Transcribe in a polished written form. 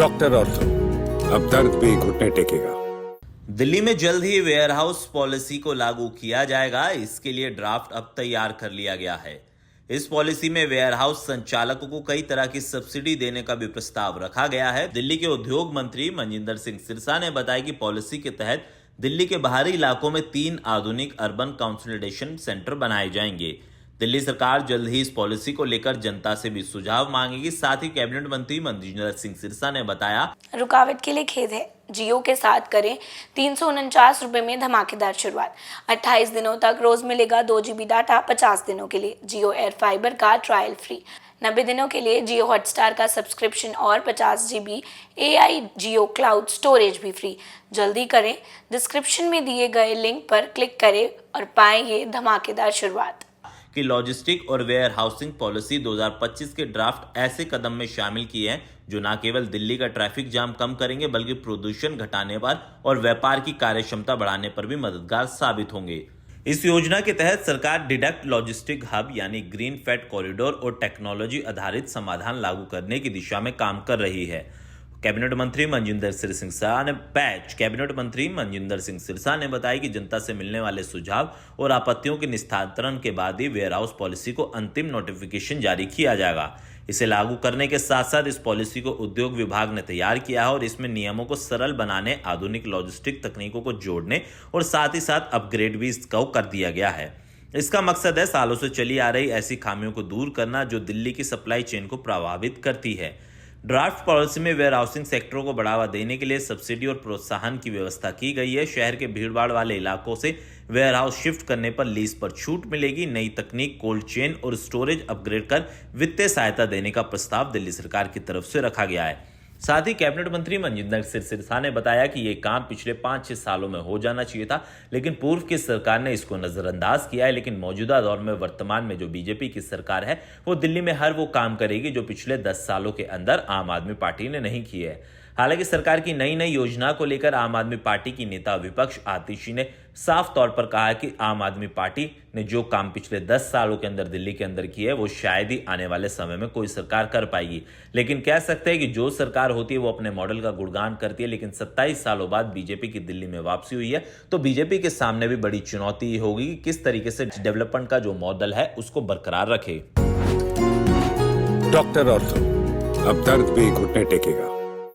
Doctor ortho, अब दर्द भी घुटने टेकेगा। दिल्ली में जल्द ही वेयरहाउस पॉलिसी को लागू किया जाएगा। इसके लिए ड्राफ्ट अब तैयार कर लिया गया है। इस पॉलिसी में वेयरहाउस संचालकों को कई तरह की सब्सिडी देने का भी प्रस्ताव रखा गया है। दिल्ली के उद्योग मंत्री मनजिंदर सिंह सिरसा ने बताया कि पॉलिसी के तहत दिल्ली के बाहरी इलाकों में 3 आधुनिक अर्बन कंसोलिडेशन सेंटर बनाए जाएंगे। दिल्ली सरकार जल्द ही इस पॉलिसी को लेकर जनता से भी सुझाव मांगेगी। साथ ही कैबिनेट मंत्री मनजिंदर सिंह सिरसा ने बताया, रुकावट के लिए खेद है। जियो के साथ करें 349 रुपए में धमाकेदार शुरुआत। 28 दिनों तक रोज मिलेगा 2 GB डाटा 50 दिनों के लिए। जियो एयर फाइबर का ट्रायल फ्री। 90 दिनों के लिए जियो हॉटस्टार का सब्सक्रिप्शन और 50 GB AI जियो क्लाउड स्टोरेज भी फ्री। जल्दी करें, डिस्क्रिप्शन में दिए गए लिंक पर क्लिक करें और पाएं ये धमाकेदार शुरुआत। कि लॉजिस्टिक और वेयर हाउसिंग पॉलिसी 2025 के ड्राफ्ट ऐसे कदम में शामिल किए हैं जो न केवल दिल्ली का ट्रैफिक जाम कम करेंगे बल्कि प्रदूषण घटाने पर और व्यापार की कार्यक्षमता बढ़ाने पर भी मददगार साबित होंगे। इस योजना के तहत सरकार डिडक्ट लॉजिस्टिक हब यानी ग्रीन फैट कॉरिडोर और टेक्नोलॉजी आधारित समाधान लागू करने की दिशा में काम कर रही है। कैबिनेट मंत्री मनजिंदर सिंह सिरसा ने बताया कि जनता से मिलने वाले सुझाव और आपत्तियों के निस्तारण के बाद ही वेयरहाउस पॉलिसी को अंतिम नोटिफिकेशन जारी किया जाएगा। इसे लागू करने के साथ साथ इस पॉलिसी को उद्योग विभाग ने तैयार किया है और इसमें नियमों को सरल बनाने, आधुनिक लॉजिस्टिक तकनीकों को जोड़ने और साथ ही साथ अपग्रेड भी इसको कर दिया गया है। इसका मकसद है सालों से चली आ रही ऐसी खामियों को दूर करना जो दिल्ली की सप्लाई चेन को प्रभावित करती है। ड्राफ्ट पॉलिसी में वेयर हाउसिंग सेक्टरों को बढ़ावा देने के लिए सब्सिडी और प्रोत्साहन की व्यवस्था की गई है। शहर के भीड़भाड़ वाले इलाकों से वेयर हाउस शिफ्ट करने पर लीज पर छूट मिलेगी। नई तकनीक, कोल्ड चेन और स्टोरेज अपग्रेड कर वित्तीय सहायता देने का प्रस्ताव दिल्ली सरकार की तरफ से रखा गया है। साथ ही कैबिनेट मंत्री मनजिंदर सिरसा ने बताया कि ये काम पिछले 5-6 सालों में हो जाना चाहिए था, लेकिन पूर्व की सरकार ने इसको नजरअंदाज किया है। लेकिन मौजूदा दौर में वर्तमान में जो बीजेपी की सरकार है वो दिल्ली में हर वो काम करेगी जो पिछले 10 सालों के अंदर आम आदमी पार्टी ने नहीं किए है। हालांकि सरकार की नई नई योजना को लेकर आम आदमी पार्टी की नेता विपक्ष आतिशी ने साफ तौर पर कहा है कि आम आदमी पार्टी ने जो काम पिछले 10 सालों के अंदर दिल्ली के अंदर किए वो शायद ही आने वाले समय में कोई सरकार कर पाएगी। लेकिन कह सकते हैं कि जो सरकार होती है वो अपने मॉडल का गुणगान करती है। लेकिन 27 सालों बाद बीजेपी की दिल्ली में वापसी हुई है तो बीजेपी के सामने भी बड़ी चुनौती होगी कि किस तरीके से डेवलपमेंट का जो मॉडल है उसको बरकरार रखे। डॉक्टर ऑर्थो, अब दर्द भी घुटने टेकेगा।